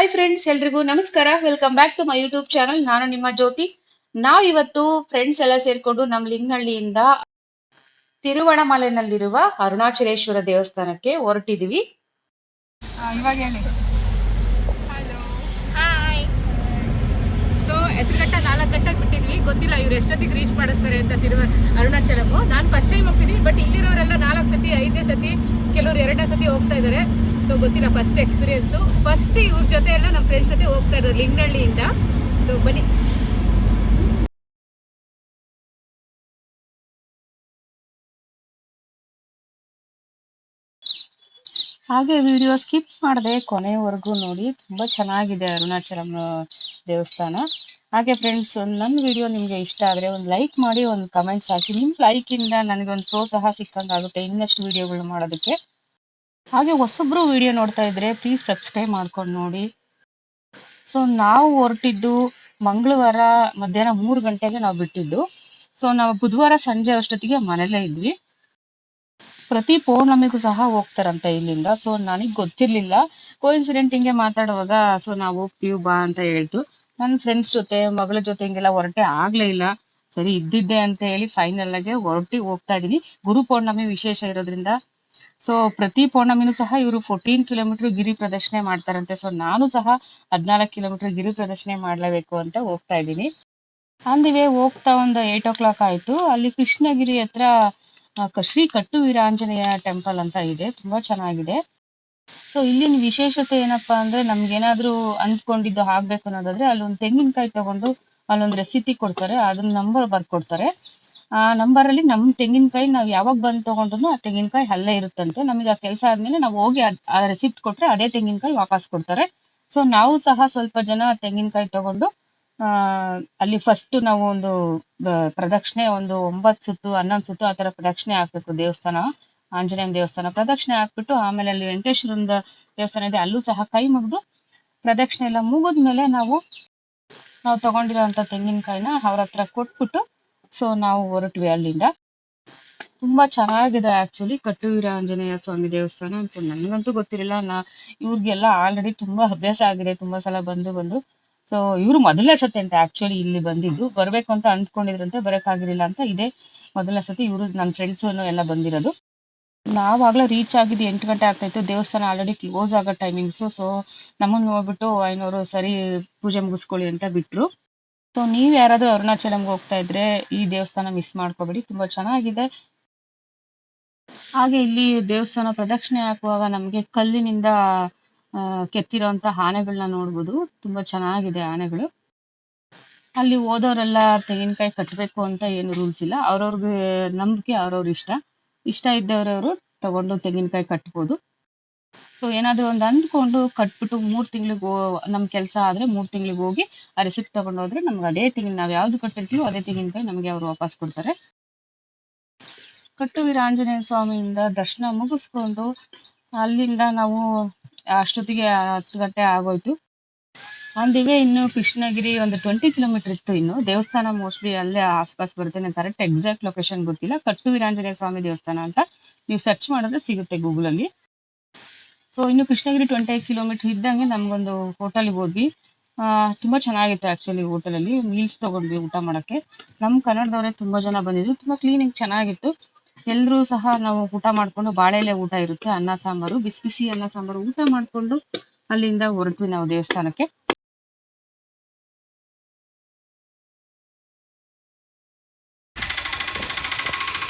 Hi friends, ಎಲ್ರಿಗೂ ನಮಸ್ಕಾರ. Welcome back to my YouTube channel. ನಾನು ನಿಮ್ಮ ಜ್ಯೋತಿ. ನಾವು ಇವತ್ತು ಫ್ರೆಂಡ್ಸ್ ಎಲ್ಲ ಸೇರ್ಕೊಂಡು ನಮ್ಮ ಲಿಂಗನಹಳ್ಳಿಯಿಂದ ತಿರುವಣಮಲೆನಲ್ಲಿರುವ ಅರುಣಾಚಲೇಶ್ವರ ದೇವಸ್ಥಾನಕ್ಕೆ ಹೊರಟಿದೀವಿ. ಇವಾಗ ಹೇಳಿ. Hello, hi. ಸೊ ಹೆಸರುಘಟ್ಟ 4 ಗಂಟೆಗೆ ಬಿಟ್ಟಿದ್ವಿ. ಗೊತ್ತಿಲ್ಲ ಇವ್ರು ಎಷ್ಟೊತ್ತಿಗೆ ರೀಚ್ ಮಾಡಿಸ್ತಾರೆ ಅಂತ ಅರುಣಾಚಲಮ್. ನಾನು ಫಸ್ಟ್ ಟೈಮ್ ಹೋಗ್ತಿದ್ದೀನಿ, ಬಟ್ ಇಲ್ಲಿರೋರೆಲ್ಲ 4 ಸತಿ 5ನೇ ಸತಿ, ಕೆಲವರು 2ನೇ ಸತಿ ಹೋಗ್ತಾ ಇದ್ದಾರೆ. ಸೊ ಗೊತ್ತಿಲ್ಲ, ಫಸ್ಟ್ ಎಕ್ಸ್ಪೀರಿಯನ್ಸು. ಫಸ್ಟ್ ಇವ್ರ ಜೊತೆ ಎಲ್ಲ ನಮ್ಮ ಫ್ರೆಂಡ್ಸ್ ಜೊತೆ ಹೋಗ್ತಾ ಇರೋದು ಲಿಂಗನಹಳ್ಳಿಯಿಂದ. ಸೊ ಬನ್ನಿ. ಹಾಗೆ ವಿಡಿಯೋ ಸ್ಕಿಪ್ ಮಾಡದೆ ಕೊನೆವರೆಗೂ ನೋಡಿ. ತುಂಬಾ ಚೆನ್ನಾಗಿದೆ ಅರುಣಾಚಲಂ ದೇವಸ್ಥಾನ. ಹಾಗೆ ಫ್ರೆಂಡ್ಸ್, ನನ್ನ ವಿಡಿಯೋ ನಿಮ್ಗೆ ಇಷ್ಟ ಆದ್ರೆ ಒಂದು ಲೈಕ್ ಮಾಡಿ, ಒಂದು ಕಮೆಂಟ್ಸ್ ಹಾಕಿ. ನಿಮ್ ಲೈಕ್ ಇಂದ ನನಗೊಂದು ಪ್ರೋತ್ಸಾಹ ಸಿಕ್ಕಂಗಾಗುತ್ತೆ ಇನ್ನಷ್ಟು ವಿಡಿಯೋಗಳು ಮಾಡೋದಕ್ಕೆ. ಹಾಗೆ ಹೊಸಬ್ರು ವಿಡಿಯೋ ನೋಡ್ತಾ ಇದ್ರೆ ಪ್ಲೀಸ್ ಸಬ್ಸ್ಕ್ರೈಬ್ ಮಾಡ್ಕೊಂಡು ನೋಡಿ. ಸೊ ನಾವು ಹೊರಟಿದ್ದು ಮಂಗಳವಾರ ಮಧ್ಯಾಹ್ನ 3 ಗಂಟೆಗೆ ನಾವು ಬಿಟ್ಟಿದ್ದು. ಸೊ ನಾವು ಬುಧವಾರ ಸಂಜೆ ಅಷ್ಟೊತ್ತಿಗೆ ಮನೇಲೇ ಇದ್ವಿ. ಪ್ರತಿ ಪೌರ್ಣಮಿಗೂ ಸಹ ಹೋಗ್ತಾರಂತೆ ಇಲ್ಲಿಂದ. ಸೊ ನನಗ್ ಗೊತ್ತಿರ್ಲಿಲ್ಲ. ಕೋಇನ್ಸಿಡೆಂಟ್ ಹಿಂಗೆ ಮಾತಾಡುವಾಗ ಸೊ ನಾವು ಹೋಗ್ತೀವಿ ಬಾ ಅಂತ ಹೇಳ್ತು. ನನ್ನ ಫ್ರೆಂಡ್ಸ್ ಜೊತೆ ಮಗಳ ಜೊತೆ ಹಿಂಗೆಲ್ಲ ಹೊರಟೆ ಆಗ್ಲೇ ಇಲ್ಲ. ಸರಿ ಇದ್ದಿದ್ದೆ ಅಂತ ಹೇಳಿ ಫೈನಲ್ ಆಗಿ ಹೋಗ್ತಾ ಇದೀನಿ. ಗುರು ಪೌರ್ಣಮಿ ವಿಶೇಷ ಇರೋದ್ರಿಂದ ಸೊ ಪ್ರತಿ ಪೌರ್ಣಮಿನೂ ಸಹ ಇವರು 14 ಕಿಲೋಮೀಟರ್ ಗಿರಿ ಪ್ರದಕ್ಷಿಣೆ ಮಾಡ್ತಾರಂತೆ. ಸೊ ನಾನು ಸಹ 14 ಕಿಲೋಮೀಟರ್ ಗಿರಿ ಪ್ರದಕ್ಷಿಣೆ ಮಾಡ್ಲೇಬೇಕು ಅಂತ ಹೋಗ್ತಾ ಇದ್ದೀನಿ. ಅಂದಿವೆ ಹೋಗ್ತಾ ಒಂದು 8 ಓ ಕ್ಲಾಕ್ ಆಯ್ತು. ಅಲ್ಲಿ ಕೃಷ್ಣಗಿರಿ ಹತ್ರ ಶ್ರೀ ಕಟ್ಟುವೀರಾಂಜನೇಯ ಟೆಂಪಲ್ ಅಂತ ಇದೆ, ತುಂಬಾ ಚೆನ್ನಾಗಿದೆ. ಸೊ ಇಲ್ಲಿನ ವಿಶೇಷತೆ ಏನಪ್ಪಾ ಅಂದ್ರೆ, ನಮ್ಗೇನಾದ್ರೂ ಅಂದ್ಕೊಂಡಿದ್ದು ಆಗ್ಬೇಕು ಅನ್ನೋದಾದ್ರೆ ಅಲ್ಲೊಂದು ತೆಂಗಿನಕಾಯಿ ತಗೊಂಡು ಅಲ್ಲೊಂದು ರೆಸಿಪಿ ಕೊಡ್ತಾರೆ, ಅದನ್ನ ನಂಬರ್ ಬರ್ಕೊಡ್ತಾರೆ. ಆ ನಂಬರ್ ಅಲ್ಲಿ ನಮ್ ತೆಂಗಿನಕಾಯಿ ನಾವ್ ಯಾವಾಗ ಬಂದ್ ತಗೊಂಡ್ರು ಆ ತೆಂಗಿನಕಾಯಿ ಅಲ್ಲೇ ಇರುತ್ತಂತೆ. ನಮಗೆ ಆ ಕೆಲಸ ಆದ್ಮೇಲೆ ನಾವು ಹೋಗಿ ಆ ರೆಸಿಪ್ಟ್ ಕೊಟ್ರೆ ಅದೇ ತೆಂಗಿನಕಾಯಿ ವಾಪಸ್ ಕೊಡ್ತಾರೆ. ಸೊ ನಾವು ಸಹ ಸ್ವಲ್ಪ ಜನ ತೆಂಗಿನಕಾಯಿ ತಗೊಂಡು ಅಲ್ಲಿ ಫಸ್ಟ್ ನಾವು ಒಂದು ಪ್ರದಕ್ಷಿಣೆ ಒಂದು 9 ಸುತ್ತು 11 ಸುತ್ತು ಆತರ ಪ್ರದಕ್ಷಿಣೆ ಹಾಕ್ಬೇಕು. ದೇವಸ್ಥಾನ, ಆಂಜನೇಯನ ದೇವಸ್ಥಾನ ಪ್ರದಕ್ಷಿಣೆ ಹಾಕ್ಬಿಟ್ಟು ಆಮೇಲೆ ಅಲ್ಲಿ ವೆಂಕಟೇಶ್ವರನ ದೇವಸ್ಥಾನ ಇದೆ, ಅಲ್ಲೂ ಸಹ ಕೈ ಮುಗಿದು ಪ್ರದಕ್ಷಿಣೆ ಎಲ್ಲ ಮುಗಿದ್ಮೇಲೆ ನಾವು ತಗೊಂಡಿರೋಂಥ ತೆಂಗಿನಕಾಯಿನ ಅವ್ರ ಹತ್ರ ಕೊಟ್ಬಿಟ್ಟು ಸೊ ನಾವು ಹೊರಟ್ವಿ ಅಲ್ಲಿಂದ. ತುಂಬಾ ಚೆನ್ನಾಗಿದೆ ಆಕ್ಚುಲಿ ಕಟ್ಟುವೀರ ಆಂಜನೇಯ ಸ್ವಾಮಿ ದೇವಸ್ಥಾನ ಅಂತ. ನನಗಂತೂ ಗೊತ್ತಿರಲಿಲ್ಲ. ಇವ್ರಿಗೆಲ್ಲ ಆಲ್ರೆಡಿ ತುಂಬಾ ಅಭ್ಯಾಸ ಆಗಿದೆ, ತುಂಬಾ ಸಲ ಬಂದು. ಸೊ ಇವ್ರು ಮೊದಲನೇ ಸತಿ ಅಂತ ಆಕ್ಚುಲಿ ಇಲ್ಲಿ ಬಂದಿದ್ದು. ಬರ್ಬೇಕು ಅಂತ ಅಂದ್ಕೊಂಡಿದ್ರಂತೆ, ಬರಕ್ಕಾಗಿರ್ಲಿಲ್ಲ ಅಂತ. ಇದೇ ಮೊದಲನೇ ಸತಿ ಇವರು ನನ್ನ ಫ್ರೆಂಡ್ಸ್ ಎಲ್ಲ ಬಂದಿರೋದು. ನಾವಾಗ್ಲೇ ರೀಚ್ ಆಗಿದ್ದು 8 ಗಂಟೆ ಆಗ್ತಾಯಿತ್ತು. ದೇವಸ್ಥಾನ ಆಲ್ರೆಡಿ ಕ್ಲೋಸ್ ಆಗೋ ಟೈಮಿಂಗ್ಸು. ಸೊ ನಮ್ಮನ್ನ ನೋಡ್ಬಿಟ್ಟು ಐನೋರು ಸರಿ ಪೂಜೆ ಮುಗಿಸ್ಕೊಳ್ಳಿ ಅಂತ ಬಿಟ್ರು. ಸೊ ನೀವ್ ಯಾರಾದ್ರೂ ಅರುಣಾಚಲಂಗೆ ಹೋಗ್ತಾ ಇದ್ರೆ ಈ ದೇವಸ್ಥಾನ ಮಿಸ್ ಮಾಡ್ಕೋಬೇಡಿ, ತುಂಬಾ ಚೆನ್ನಾಗಿದೆ. ಹಾಗೆ ಇಲ್ಲಿ ದೇವಸ್ಥಾನ ಪ್ರದಕ್ಷಿಣೆ ಹಾಕುವಾಗ ನಮ್ಗೆ ಕಲ್ಲಿನಿಂದ ಕೆತ್ತಿರೋಂಥ ಆನೆಗಳನ್ನ ನೋಡ್ಬೋದು. ತುಂಬಾ ಚೆನ್ನಾಗಿದೆ ಆನೆಗಳು. ಅಲ್ಲಿ ಹೋದವರೆಲ್ಲ ತೆಂಗಿನಕಾಯಿ ಕಟ್ಟಬೇಕು ಅಂತ ಏನು ರೂಲ್ಸ್ ಇಲ್ಲ. ಅವ್ರವ್ರಿಗೆ ನಂಬಿಕೆ, ಅವ್ರವ್ರ ಇಷ್ಟ ಇದ್ದವ್ರವ್ರು ತಗೊಂಡು ತೆಂಗಿನಕಾಯಿ ಕಟ್ಬೋದು. ಸೊ ಏನಾದ್ರು ಒಂದು ಅಂದ್ಕೊಂಡು ಕಟ್ಬಿಟ್ಟು 3 ತಿಂಗಳಿಗೆ ನಮ್ ಕೆಲಸ ಆದ್ರೆ 3 ತಿಂಗಳಿಗೆ ಹೋಗಿ ಆ ರೆಸಿಪ್ಟ್ ತಗೊಂಡು ಹೋದ್ರೆ ನಮ್ಗೆ ಅದೇ ನಾವ್ ಯಾವ್ದು ಕಟ್ಟಿರ್ತೀವೋ ಅದೇ ತೆಂಗಿನಕಾಯಿ ನಮ್ಗೆ ಅವ್ರು ವಾಪಸ್ ಕೊಡ್ತಾರೆ. ಕಟ್ಟುವೀರ ಆಂಜನೇಯ ಸ್ವಾಮಿಯಿಂದ ದರ್ಶನ ಮುಗಿಸ್ಕೊಂಡು ಅಲ್ಲಿಂದ ನಾವು ಅಷ್ಟೊತ್ತಿಗೆ 10 ಗಂಟೆ ಆಗೋಯ್ತು. ಅಂದಿಗೆ ಇನ್ನು ಕೃಷ್ಣಗಿರಿ ಒಂದು 20 ಕಿಲೋಮೀಟರ್ ಇತ್ತು. ಇನ್ನು ದೇವಸ್ಥಾನ ಮೋಸ್ಟ್ಲಿ ಅಲ್ಲೇ ಆಸ್ಪಾಸ್ ಬರುತ್ತೆ. ನಂಗೆ ಕರೆಕ್ಟ್ ಎಕ್ಸಾಕ್ಟ್ ಲೊಕೇಶನ್ ಗೊತ್ತಿಲ್ಲ. ಕಟ್ಟುವೀರಾಂಜನೇಯ ಸ್ವಾಮಿ ದೇವಸ್ಥಾನ ಅಂತ ನೀವು ಸರ್ಚ್ ಮಾಡಿದ್ರೆ ಸಿಗುತ್ತೆ ಗೂಗಲ್ ಅಲ್ಲಿ. ಸೊ ಇನ್ನು ಕೃಷ್ಣಗಿರಿ 25 ಕಿಲೋಮೀಟರ್ ಇದ್ದಂಗೆ ನಮ್ಗೊಂದು ಹೋಟೆಲ್ಗೆ ಹೋದ್ವಿ. ತುಂಬಾ ಚೆನ್ನಾಗಿತ್ತು ಆಕ್ಚುಲಿ. ಹೋಟೆಲಲ್ಲಿ ಮೀಲ್ಸ್ ತಗೊಂಡ್ವಿ ಊಟ ಮಾಡಕ್ಕೆ. ನಮ್ಮ ಕನ್ನಡದವರೇ ತುಂಬಾ ಜನ ಬಂದಿದ್ರು. ತುಂಬಾ ಕ್ಲೀನಿಂಗ್ ಚೆನ್ನಾಗಿತ್ತು. ಎಲ್ರೂ ಸಹ ನಾವು ಊಟ ಮಾಡ್ಕೊಂಡು, ಬಾಳೆಲೆ ಊಟ ಇರುತ್ತೆ, ಅನ್ನ ಸಾಂಬಾರು, ಬಿಸಿ ಬಿಸಿ ಅನ್ನ ಸಾಂಬಾರು ಊಟ ಮಾಡ್ಕೊಂಡು ಅಲ್ಲಿಂದ ಹೊರಟ್ವಿ ನಾವು ದೇವಸ್ಥಾನಕ್ಕೆ.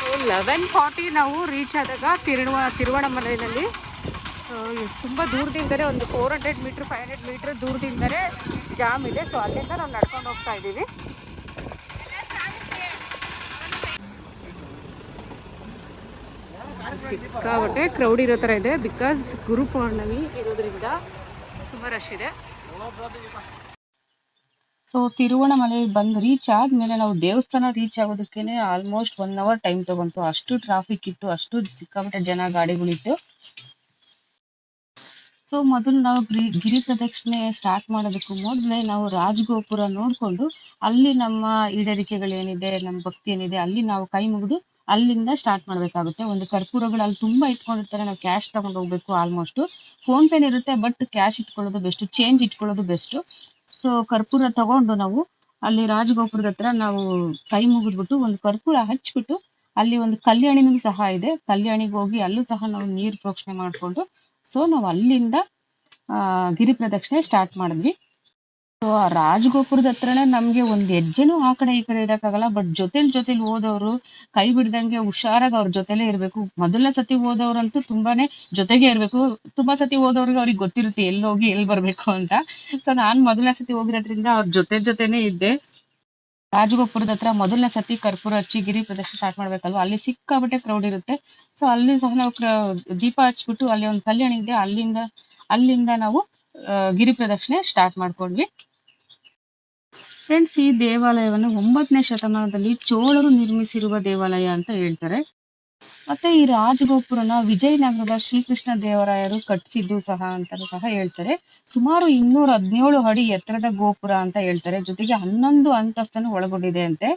ಸೊ 11:40 ನಾವು ರೀಚ್ ಆದಾಗ ತಿರುವಣಮಲೆಯಲ್ಲಿ ತುಂಬ ದೂರದಿಂದಲೇ ಒಂದು 400 ಮೀಟ್ರ್ 500 ಮೀಟ್ರ್ ದೂರದಿಂದಲೇ ಜಾಮ್ ಇದೆ. ಸೊ ಅಲ್ಲಿಂದ ನಾವು ನಡ್ಕೊಂಡು ಹೋಗ್ತಾ ಇದ್ದೀವಿ. ಸಿಕ್ಕಾಬಟ್ಟೆ ಕ್ರೌಡ್ ಇರೋ ಥರ ಇದೆ, ಬಿಕಾಸ್ ಗುರು ಪೌರ್ಣಮಿ ಇರೋದ್ರಿಂದ ತುಂಬ ರಶ್ ಇದೆ. ಸೊ ತಿರುವಣಮಲೆ ಬಂದು ರೀಚ್ ಆದ್ಮೇಲೆ ನಾವು ದೇವಸ್ಥಾನ ರೀಚ್ ಆಗೋದಕ್ಕೇನೆ ಆಲ್ಮೋಸ್ಟ್ 1 ಅವರ್ ಟೈಮ್ ತಗೊಂತು. ಅಷ್ಟು ಟ್ರಾಫಿಕ್ ಇತ್ತು, ಅಷ್ಟು ಸಿಕ್ಕಾಪಟ್ಟೆ ಜನ ಗಾಡಿಗಳಿತ್ತು. ಸೊ ಮೊದಲು ನಾವು ಗಿರಿ ಪ್ರದಕ್ಷಿಣೆ ಸ್ಟಾರ್ಟ್ ಮಾಡೋದಕ್ಕೂ ಮೊದಲೇ ನಾವು ರಾಜಗೋಪುರ ನೋಡ್ಕೊಂಡು ಅಲ್ಲಿ ನಮ್ಮ ಈಡೇರಿಕೆಗಳೇನಿದೆ, ನಮ್ಮ ಭಕ್ತಿ ಏನಿದೆ ಅಲ್ಲಿ ನಾವು ಕೈ ಮುಗಿದು ಅಲ್ಲಿಂದ ಸ್ಟಾರ್ಟ್ ಮಾಡ್ಬೇಕಾಗುತ್ತೆ. ಒಂದು ಕರ್ಪೂರಗಳು ಅಲ್ಲಿ ತುಂಬಾ ಇಟ್ಕೊಂಡಿರ್ತಾರೆ, ನಾವು ಕ್ಯಾಶ್ ತಗೊಂಡು ಹೋಗ್ಬೇಕು. ಆಲ್ಮೋಸ್ಟ್ ಫೋನ್ ಪೇನ್ ಇರುತ್ತೆ, ಬಟ್ ಕ್ಯಾಶ್ ಇಟ್ಕೊಳ್ಳೋದು ಬೆಸ್ಟ್, ಚೇಂಜ್ ಇಟ್ಕೊಳ್ಳೋದು ಬೆಸ್ಟ್. ಸೊ ಕರ್ಪೂರ ತಗೊಂಡು ನಾವು ಅಲ್ಲಿ ರಾಜಗೋಪುರದ ಹತ್ರ ನಾವು ಕೈ ಮುಗಿದ್ಬಿಟ್ಟು ಒಂದು ಕರ್ಪೂರ ಹಚ್ಬಿಟ್ಟು, ಅಲ್ಲಿ ಒಂದು ಕಲ್ಯಾಣಿನೂ ಸಹ ಇದೆ, ಕಲ್ಯಾಣಿಗೆ ಹೋಗಿ ಅಲ್ಲೂ ಸಹ ನಾವು ನೀರ್ ಪ್ರೋಕ್ಷಣೆ ಮಾಡ್ಕೊಂಡು, ಸೊ ನಾವು ಅಲ್ಲಿಂದ ಗಿರಿ ಪ್ರದಕ್ಷಿಣೆ ಸ್ಟಾರ್ಟ್ ಮಾಡಿದ್ವಿ. ಸೊ ಆ ರಾಜಗೋಪುರದ ಹತ್ರನೇ ನಮ್ಗೆ ಒಂದ್ ಹೆಜ್ಜೆನೂ ಆ ಕಡೆ ಈ ಕಡೆ ಇಡಕ್ಕಾಗಲ್ಲ. ಬಟ್ ಜೊತೆಲಿ ಹೋದವರು ಕೈ ಬಿಡ್ದಂಗೆ ಹುಷಾರಾಗಿ ಅವ್ರ ಜೊತೆಲೇ ಇರ್ಬೇಕು. ಮೊದಲನೇ ಸತಿ ಹೋದವ್ರಂತೂ ತುಂಬಾನೇ ಜೊತೆಗೆ ಇರ್ಬೇಕು. ತುಂಬಾ ಸತಿ ಹೋದವ್ರಿಗೆ ಅವ್ರಿಗೆ ಗೊತ್ತಿರುತ್ತೆ ಎಲ್ಲಿ ಹೋಗಿ ಎಲ್ಲಿ ಬರ್ಬೇಕು ಅಂತ. ಸೊ ನಾನ್ ಮೊದಲನೇ ಸತಿ ಹೋಗಿರೋದ್ರಿಂದ ಅವ್ರ ಜೊತೆನೇ ಇದ್ದೆ. ರಾಜಗೋಪುರದ ಹತ್ರ ಮೊದಲನೇ ಸತಿ ಕರ್ಪೂರ ಹಚ್ಚಿ ಗಿರಿ ಪ್ರದಕ್ಷಿಣೆ ಸ್ಟಾರ್ಟ್ ಮಾಡ್ಬೇಕಲ್ವಾ, ಅಲ್ಲಿ ಸಿಕ್ಕಾಪಟ್ಟೆ ಕ್ರೌಡ್ ಇರುತ್ತೆ. ಸೊ ಅಲ್ಲಿ ಸಹ ನಾವು ದೀಪ ಹಚ್ಬಿಟ್ಟು ಅಲ್ಲಿ ಒಂದು ಕಲ್ಯಾಣಿ ಇದೆ, ಅಲ್ಲಿಂದ ನಾವು ಗಿರಿ ಪ್ರದಕ್ಷಿಣೆ ಸ್ಟಾರ್ಟ್ ಮಾಡ್ಕೊಂಡ್ವಿ. ಫ್ರೆಂಡ್ಸ್, ಈ ದೇವಾಲಯವನ್ನು 9ನೇ ಶತಮಾನದಲ್ಲಿ ಚೋಳರು ನಿರ್ಮಿಸಿರುವ ದೇವಾಲಯ ಅಂತ ಹೇಳ್ತಾರೆ. ಮತ್ತೆ ಈ ರಾಜಗೋಪುರನ ವಿಜಯನಗರದ ಶ್ರೀಕೃಷ್ಣ ದೇವರಾಯರು ಕಟ್ಟಿಸಿದ್ದು ಸಹ ಅಂತಾನೂ ಸಹ ಹೇಳ್ತಾರೆ. ಸುಮಾರು 217 ಅಡಿ ಎತ್ತರದ ಗೋಪುರ ಅಂತ ಹೇಳ್ತಾರೆ. ಜೊತೆಗೆ 11 ಅಂತಸ್ತನ್ನು ಒಳಗೊಂಡಿದೆ ಅಂತೆ.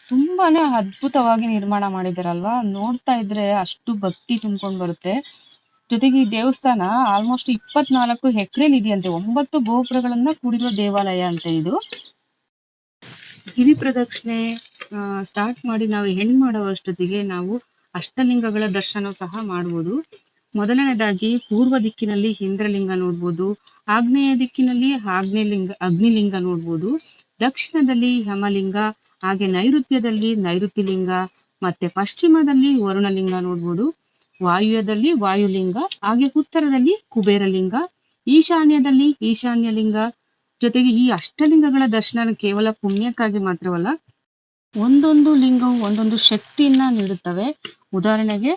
ತುಂಬಾನೇ ಅದ್ಭುತವಾಗಿ ನಿರ್ಮಾಣ ಮಾಡಿದಾರಲ್ವಾ, ನೋಡ್ತಾ ಇದ್ರೆ ಅಷ್ಟು ಭಕ್ತಿ ತುಂಬ್ಕೊಂಡ್ ಬರುತ್ತೆ. ಜೊತೆಗೆ ಈ ದೇವಸ್ಥಾನ ಆಲ್ಮೋಸ್ಟ್ 24 ಎಕರೆಲಿ ಇದೆಯಂತೆ. 9 ಗೋಪುರಗಳನ್ನ ಕೂಡಿರುವ ದೇವಾಲಯ ಅಂತೆ ಇದು. ಗಿರಿ ಪ್ರದಕ್ಷಿಣೆ ಸ್ಟಾರ್ಟ್ ಮಾಡಿ ನಾವು ಹೆಣ್ ಮಾಡುವಷ್ಟೊತ್ತಿಗೆ ನಾವು ಅಷ್ಟಲಿಂಗಗಳ ದರ್ಶನ ಸಹ ಮಾಡ್ಬೋದು. ಮೊದಲನೇದಾಗಿ ಪೂರ್ವ ದಿಕ್ಕಿನಲ್ಲಿ ಇಂದ್ರಲಿಂಗ ನೋಡ್ಬೋದು, ಆಗ್ನೇಯ ದಿಕ್ಕಿನಲ್ಲಿ ಅಗ್ನಿಲಿಂಗ ನೋಡ್ಬೋದು, ದಕ್ಷಿಣದಲ್ಲಿ ಯಮಲಿಂಗ, ಹಾಗೆ ನೈಋತ್ಯದಲ್ಲಿ ನೈಋತ್ಯಲಿಂಗ, ಮತ್ತೆ ಪಶ್ಚಿಮದಲ್ಲಿ ವರುಣಲಿಂಗ ನೋಡ್ಬೋದು, ವಾಯುವ್ಯದಲ್ಲಿ ವಾಯುಲಿಂಗ, ಹಾಗೆ ಉತ್ತರದಲ್ಲಿ ಕುಬೇರಲಿಂಗ, ಈಶಾನ್ಯದಲ್ಲಿ ಈಶಾನ್ಯಲಿಂಗ. ಜೊತೆಗೆ ಈ ಅಷ್ಟಲಿಂಗಗಳ ದರ್ಶನ ಕೇವಲ ಪುಣ್ಯಕ್ಕಾಗಿ ಮಾತ್ರವಲ್ಲ, ಒಂದೊಂದು ಲಿಂಗವು ಒಂದೊಂದು ಶಕ್ತಿಯನ್ನ ನೀಡುತ್ತವೆ. ಉದಾಹರಣೆಗೆ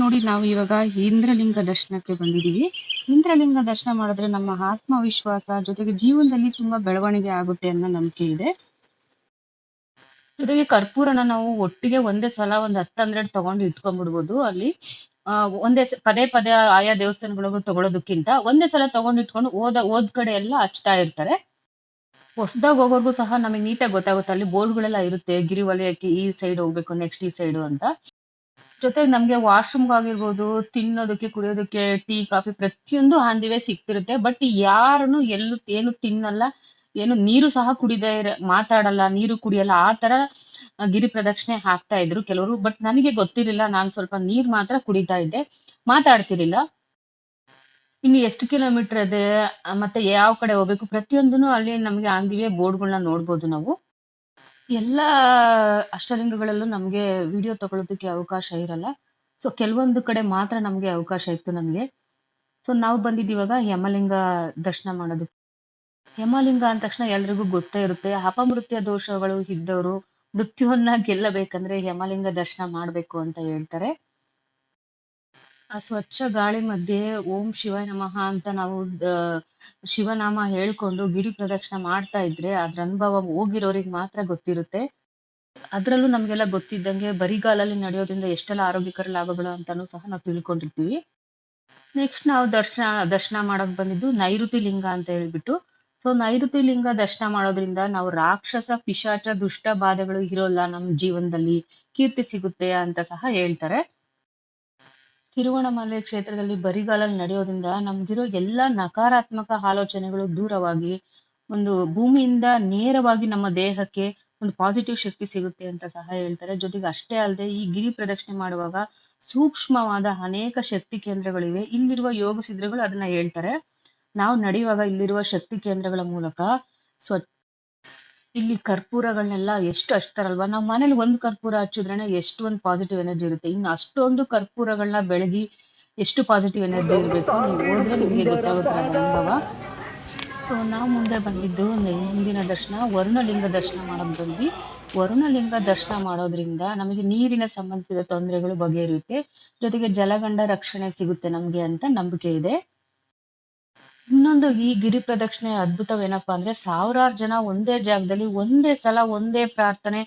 ನೋಡಿ, ನಾವು ಇವಾಗ ಇಂದ್ರಲಿಂಗ ದರ್ಶನಕ್ಕೆ ಬಂದಿದೀವಿ. ಇಂದ್ರಲಿಂಗ ದರ್ಶನ ಮಾಡಿದ್ರೆ ನಮ್ಮ ಆತ್ಮವಿಶ್ವಾಸ ಜೊತೆಗೆ ಜೀವನದಲ್ಲಿ ತುಂಬಾ ಬೆಳವಣಿಗೆ ಆಗುತ್ತೆ ಅನ್ನೋ ನಂಬಿಕೆ ಇದೆ. ಜೊತೆಗೆ ಕರ್ಪೂರನ ನಾವು ಒಟ್ಟಿಗೆ ಒಂದೇ ಸಲ ಒಂದ್ 10-12 ತಗೊಂಡು ಇಟ್ಕೊಂಡ್ಬಿಡ್ಬೋದು. ಅಲ್ಲಿ ಪದೇ ಆಯಾ ದೇವಸ್ಥಾನಗಳಿಗೂ ತಗೊಳೋದಕ್ಕಿಂತ ಒಂದೇ ಸಲ ತಗೊಂಡು ಇಟ್ಕೊಂಡು ಹೋದ್ ಕಡೆ ಎಲ್ಲ ಹಚ್ತಾ ಇರ್ತಾರೆ. ಹೊಸದಾಗಿ ಹೋಗೋರ್ಗೂ ಸಹ ನಮಗೆ ನೀಟಾಗಿ ಗೊತ್ತಾಗುತ್ತೆ. ಅಲ್ಲಿ ಬೋರ್ಡ್ಗಳೆಲ್ಲ ಇರುತ್ತೆ, ಗಿರಿ ವಲಯಕ್ಕೆ ಈ ಸೈಡ್ ಹೋಗ್ಬೇಕು, ನೆಕ್ಸ್ಟ್ ಈ ಸೈಡು ಅಂತ. ಜೊತೆಗೆ ನಮ್ಗೆ ವಾಶ್ರೂಮ್ ಆಗಿರ್ಬೋದು, ತಿನ್ನೋದಕ್ಕೆ, ಕುಡಿಯೋದಕ್ಕೆ, ಟೀ ಕಾಫಿ ಪ್ರತಿಯೊಂದು ಆನ್ ದಿ ವೇ ಸಿಗ್ತಿರುತ್ತೆ. ಬಟ್ ಯಾರನ್ನು ಏನು ತಿನ್ನಲ್ಲ, ಏನು ನೀರು ಸಹ ಕುಡಿದೇ ಮಾತಾಡಲ್ಲ, ನೀರು ಕುಡಿಯಲ್ಲ, ಆ ತರ ಗಿರಿ ಪ್ರದಕ್ಷಿಣೆ ಹಾಕ್ತಾ ಇದ್ರು ಕೆಲವರು. ಬಟ್ ನನಗೆ ಗೊತ್ತಿರಲಿಲ್ಲ, ನಾನ್ ಸ್ವಲ್ಪ ನೀರ್ ಮಾತ್ರ ಕುಡಿತಾ ಇದ್ದೆ, ಮಾತಾಡ್ತಿರ್ಲಿಲ್ಲ. ಇನ್ನು ಎಷ್ಟು ಕಿಲೋಮೀಟರ್ ಇದೆ, ಮತ್ತೆ ಯಾವ ಕಡೆ ಹೋಗ್ಬೇಕು ಪ್ರತಿಯೊಂದನ್ನು ಅಲ್ಲಿ ನಮ್ಗೆ ಆನ್ ದಿ ವೇ ಬೋರ್ಡ್ಗಳನ್ನ ನೋಡ್ಬೋದು ನಾವು. ಎಲ್ಲಾ ಅಷ್ಟಲಿಂಗಗಳಲ್ಲೂ ನಮ್ಗೆ ವಿಡಿಯೋ ತಗೊಳ್ಳೋದಕ್ಕೆ ಅವಕಾಶ ಇರಲ್ಲ. ಸೊ ಕೆಲವೊಂದು ಕಡೆ ಮಾತ್ರ ನಮ್ಗೆ ಅವಕಾಶ ಇತ್ತು ನಮ್ಗೆ. ಸೊ ನಾವು ಬಂದಿದ್ದೀವಾಗ ಯಮಲಿಂಗ ದರ್ಶನ ಮಾಡೋದಕ್ಕೆ. ಯಮಲಿಂಗ ಅಂದ ತಕ್ಷಣ ಎಲ್ರಿಗೂ ಗೊತ್ತೇ ಇರುತ್ತೆ. ಅಪಮೃತ್ಯು ದೋಷಗಳು ಇದ್ದವರು ಮೃತ್ಯುವನ್ನ ಗೆಲ್ಲಬೇಕಂದ್ರೆ ಯಮಲಿಂಗ ದರ್ಶನ ಮಾಡ್ಬೇಕು ಅಂತ ಹೇಳ್ತಾರೆ. ಆ ಸ್ವಚ್ಛ ಗಾಳಿ ಮಧ್ಯೆ ಓಂ ಶಿವಾಯ ನಮಃ ಅಂತ ನಾವು ಶಿವನಾಮ ಹೇಳ್ಕೊಂಡು ಗಿರಿ ಪ್ರದಕ್ಷಿಣೆ ಮಾಡ್ತಾ ಇದ್ರೆ ಅದ್ರ ಅನುಭವ ಹೋಗಿರೋರಿಗೆ ಮಾತ್ರ ಗೊತ್ತಿರುತ್ತೆ. ಅದ್ರಲ್ಲೂ ನಮ್ಗೆಲ್ಲ ಗೊತ್ತಿದ್ದಂಗೆ ಬರಿಗಾಲಲ್ಲಿ ನಡೆಯೋದ್ರಿಂದ ಎಷ್ಟೆಲ್ಲ ಆರೋಗ್ಯಕರ ಲಾಭಗಳು ಅಂತಾನೂ ಸಹ ನಾವು ತಿಳ್ಕೊಂಡಿರ್ತೀವಿ. ನೆಕ್ಸ್ಟ್ ನಾವು ದರ್ಶನ ಮಾಡಕ್ ಬಂದಿದ್ದು ನೈಋತಿ ಲಿಂಗ ಅಂತ ಹೇಳ್ಬಿಟ್ಟು. ಸೊ ನೈಋತಿ ಲಿಂಗ ದರ್ಶನ ಮಾಡೋದ್ರಿಂದ ನಾವು ರಾಕ್ಷಸ ಪಿಶಾಚ ದುಷ್ಟ ಬಾಧೆಗಳು ಇರೋಲ್ಲ ನಮ್ ಜೀವನದಲ್ಲಿ, ಕೀರ್ತಿ ಸಿಗುತ್ತೆ ಅಂತ ಸಹ ಹೇಳ್ತಾರೆ. ತಿರುವಣಮಲೆ ಕ್ಷೇತ್ರದಲ್ಲಿ ಬರಿಗಾಲಲ್ಲಿ ನಡೆಯೋದ್ರಿಂದ ನಮ್ಗಿರೋ ಎಲ್ಲಾ ನಕಾರಾತ್ಮಕ ಆಲೋಚನೆಗಳು ದೂರವಾಗಿ ಒಂದು ಭೂಮಿಯಿಂದ ನೇರವಾಗಿ ನಮ್ಮ ದೇಹಕ್ಕೆ ಒಂದು ಪಾಸಿಟಿವ್ ಶಕ್ತಿ ಸಿಗುತ್ತೆ ಅಂತ ಸಹ ಹೇಳ್ತಾರೆ. ಜೊತೆಗೆ ಅಷ್ಟೇ ಅಲ್ಲದೆ ಈ ಗಿರಿ ಪ್ರದಕ್ಷಿಣೆ ಮಾಡುವಾಗ ಸೂಕ್ಷ್ಮವಾದ ಅನೇಕ ಶಕ್ತಿ ಕೇಂದ್ರಗಳಿವೆ. ಇಲ್ಲಿರುವ ಯೋಗ ಸಿದ್ಧಗಳು ಅದನ್ನ ಹೇಳ್ತಾರೆ. ನಾವು ನಡೆಯುವಾಗ ಇಲ್ಲಿರುವ ಶಕ್ತಿ ಕೇಂದ್ರಗಳ ಮೂಲಕ ಇಲ್ಲಿ ಕರ್ಪೂರಗಳನ್ನೆಲ್ಲ ಎಷ್ಟು ಹಚ್ತಾರಲ್ವಾ, ನಾವು ಮನೇಲಿ ಒಂದು ಕರ್ಪೂರ ಹಚ್ಚಿದ್ರೇನೆ ಎಷ್ಟು ಒಂದು ಪಾಸಿಟಿವ್ ಎನರ್ಜಿ ಇರುತ್ತೆ. ಇನ್ನು ಅಷ್ಟೊಂದು ಕರ್ಪೂರಗಳನ್ನ ಬೆಳಗಿ ಎಷ್ಟು ಪಾಸಿಟಿವ್ ಎನರ್ಜಿ ಇರಬೇಕು, ನೀವು ಹೋದ್ರೆ ನಿಮ್ಗೆ ಗೊತ್ತಾಗುತ್ತೆ ಅದ ಅನುಭವ. ಸೊ ನಾವು ಮುಂದೆ ಬಂದಿದ್ದು ಮುಂದಿನ ದರ್ಶನ ವರುಣಲಿಂಗ ದರ್ಶನ ಮಾಡಕ್ ಬಂದ್ವಿ. ವರುಣಲಿಂಗ ದರ್ಶನ ಮಾಡೋದ್ರಿಂದ ನಮಗೆ ನೀರಿನ ಸಂಬಂಧಿಸಿದ ತೊಂದರೆಗಳು ಬಗೆಹರಿಯುತ್ತೆ. ಜೊತೆಗೆ ಜಲಗಂಡ ರಕ್ಷಣೆ ಸಿಗುತ್ತೆ ನಮ್ಗೆ ಅಂತ ನಂಬಿಕೆ ಇದೆ. ಇನ್ನೊಂದು ಈ ಗಿರಿ ಪ್ರದಕ್ಷಿಣೆ ಅದ್ಭುತವೇನಪ್ಪಾ ಅಂದ್ರೆ, ಸಾವಿರಾರು ಜನ ಒಂದೇ ಜಾಗದಲ್ಲಿ ಒಂದೇ ಸಲ ಒಂದೇ ಪ್ರಾರ್ಥನೆ,